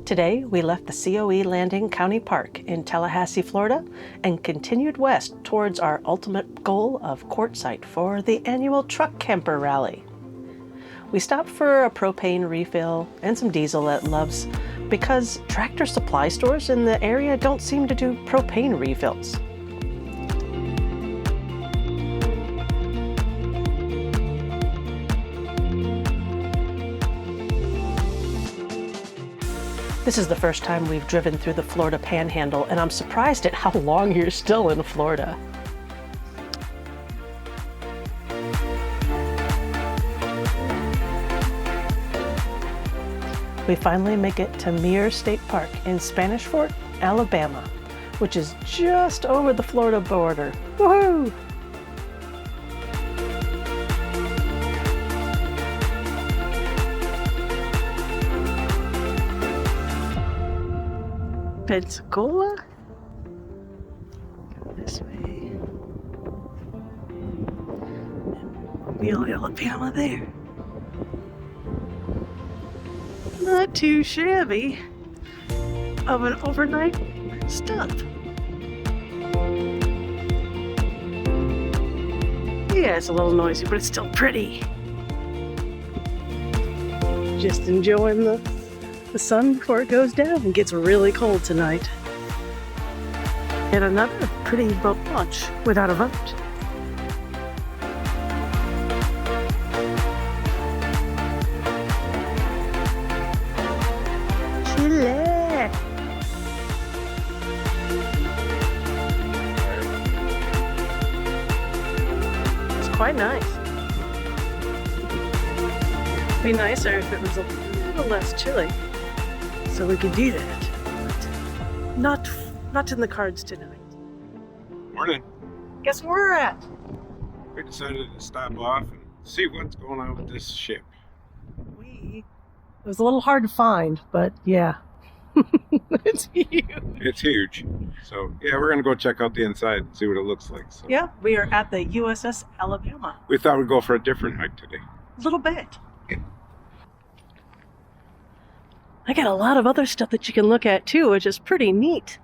Today, we left the COE Landing County Park in Tallahassee, Florida, and continued west towards our ultimate goal of Quartsite for the annual Truck Camper Rally. We stopped for a propane refill and some diesel at Love's because tractor supply stores in the area don't seem to do propane refills. This is the first time we've driven through the Florida Panhandle, and I'm surprised at how long you're still in Florida. We finally make it to Muir State Park in Spanish Fort, Alabama, which is just over the Florida border. Woohoo! Pensacola? This way. Mobile, Alabama there. Not too shabby of an overnight stop. Yeah, it's a little noisy, but it's still pretty. Just enjoying the sun before it goes down and gets really cold tonight. And another pretty boat launch without a boat. Chile. It's quite nice. It'd be nicer if it was a little less chilly, so we could do that. But not in the cards tonight. Morning. Guess where we're at? We decided to stop off and see what's going on with this ship. It was a little hard to find, but yeah. It's huge. It's huge. So yeah, we're gonna go check out the inside and see what it looks like. So Yeah, we are at the USS Alabama. we thought we'd go for a different hike today. A little bit. I got a lot of other stuff that you can look at too, which is pretty neat.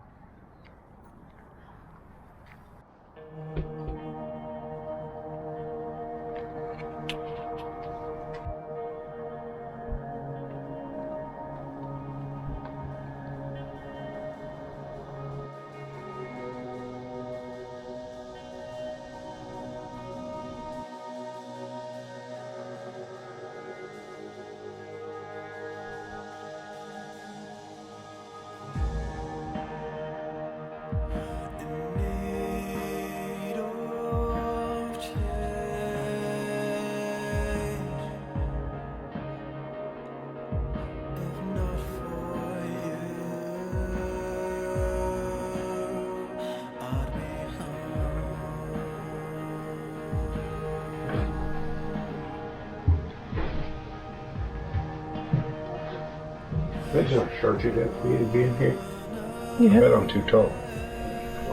Imagine how short you'd have to be in here. Yeah. I bet I'm too tall.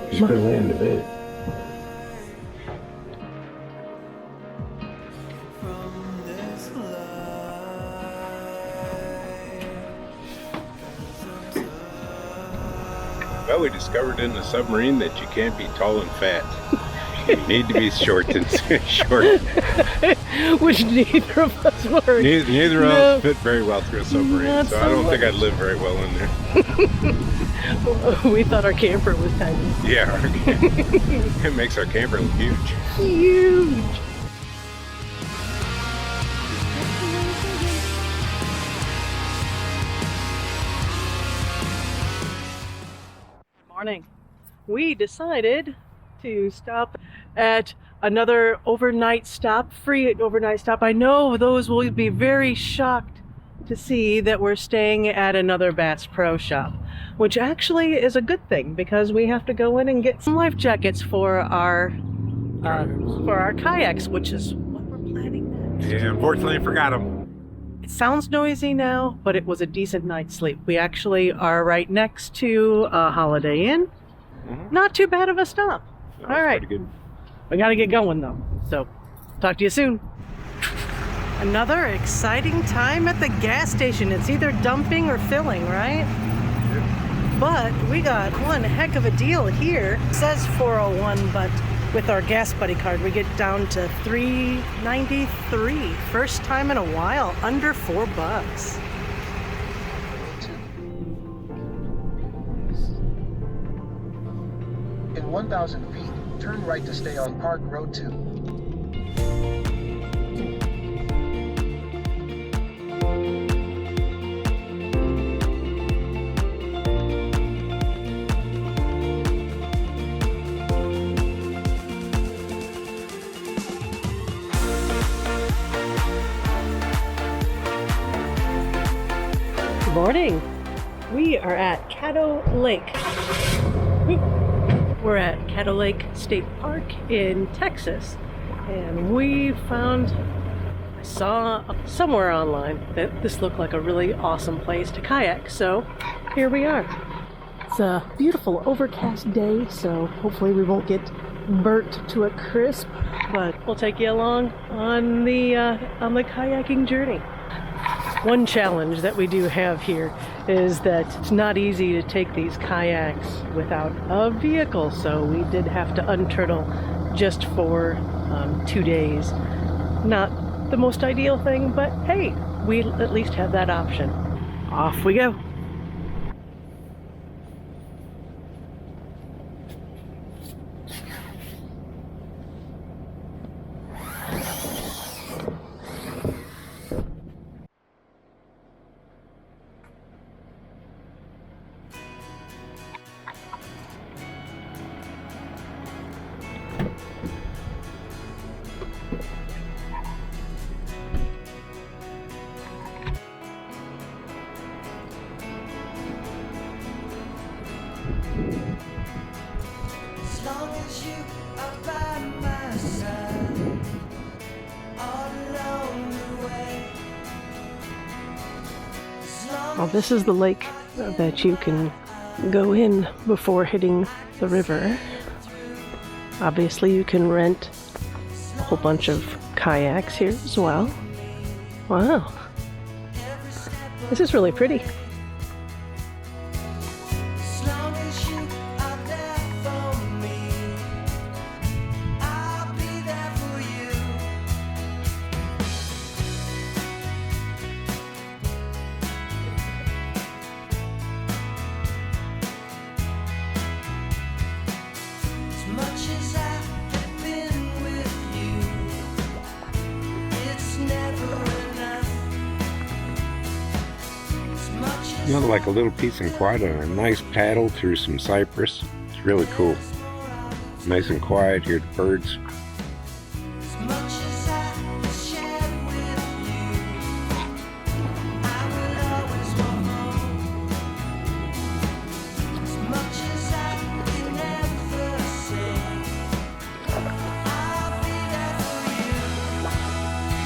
Just could land a bit. Well, we discovered in the submarine that you can't be tall and fat. You need to be short and short. Which neither of us were. Neither of us fit very well through a submarine, so I don't think I'd live very well in there. We thought our camper was tiny. Yeah, it makes our camper look huge. Huge. Good morning. We decided to stop at another overnight stop, free overnight stop. I know those will be very shocked to see that we're staying at another Bass Pro shop, which actually is a good thing because we have to go in and get some life jackets for our kayaks, which is what we're planning next. Yeah, unfortunately I forgot them. It sounds noisy now, but it was a decent night's sleep. We actually are right next to a Holiday Inn. Mm-hmm. Not too bad of a stop. That All was right. pretty good. We got to get going though. So, talk to you soon. Another exciting time at the gas station. It's either dumping or filling, right? But we got one heck of a deal here. It says 401, but with our gas buddy card, we get down to $3.93. First time in a while, under $4. In 1,000 feet, turn right to stay on Park Road 2. Good morning. We are at Caddo Lake. We're at Caddo Lake State Park in Texas, and I saw somewhere online that this looked like a really awesome place to kayak, so here we are. It's a beautiful overcast day, so hopefully we won't get burnt to a crisp, but we'll take you along on the kayaking journey. One challenge that we do have here is that it's not easy to take these kayaks without a vehicle, so we did have to unturtle just for 2 days. Not the most ideal thing, but hey, we at least have that option. Off we go. As long as you are by my side, all along the way. Well, this is the lake that you can go in before hitting the river. Obviously, you can rent a whole bunch of kayaks here as well. Wow. This is really pretty. As long as you are there for me, I'll be there for you. As much as I have been with you, it's never enough. As much as You know, like a little peace and quiet and a nice paddle through some cypress. It's really cool. Nice and quiet, hear the birds. As much as I shared with you, I will always want more. As much as I can ever say, I'll be there for you.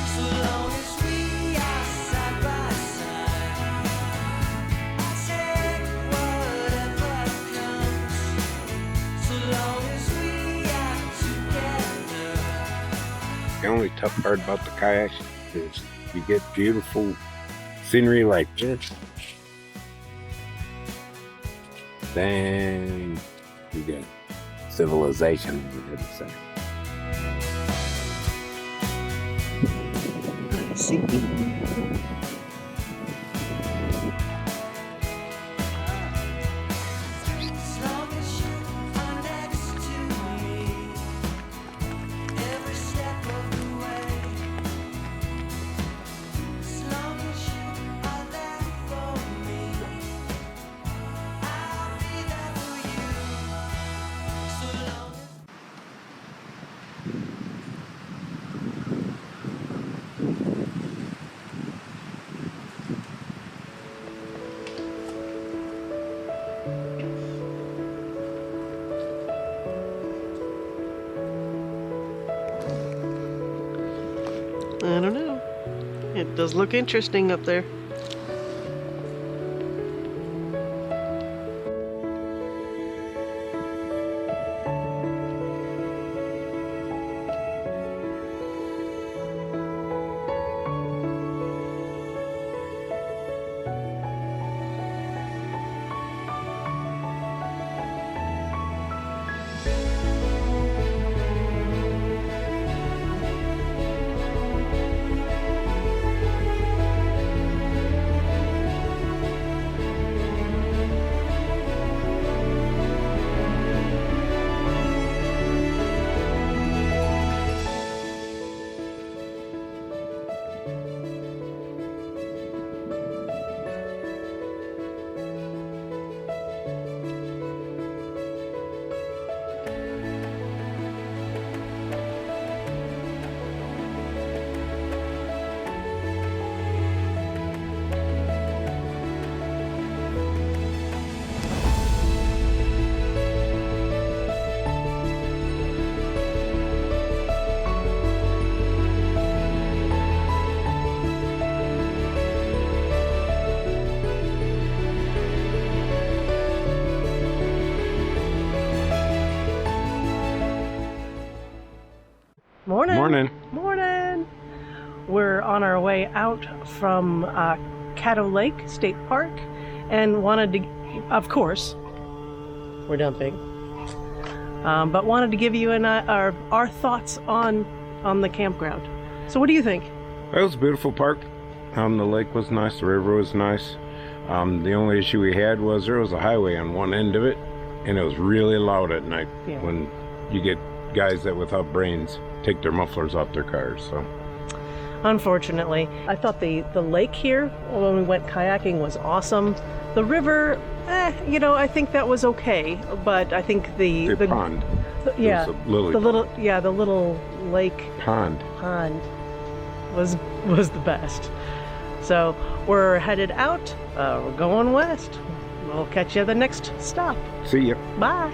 So long as we are side by side, I'll take whatever comes. So long as we are together. The only tough part about the kayaks is you get beautiful scenery like this. Then you get civilization on the other side. Let's see. As long as you are next to me, every step of the way. As long as you are there for me, I'll be there for you. So long as I don't know. It does look interesting up there. Morning. Morning. We're on our way out from Caddo Lake State Park and wanted to, of course, we're dumping, but wanted to give you our thoughts on the campground. So what do you think? It was a beautiful park. The lake was nice, the river was nice. The only issue we had was there was a highway on one end of it, and it was really loud at night when you get guys that without brains take their mufflers off their cars. So Unfortunately, I thought the lake here when we went kayaking was awesome. The river, I think that was okay, but I think the pond, yeah, it was a lily the little lake pond was the best. So we're headed out. We're going west. We'll catch you at the next stop. See ya. Bye.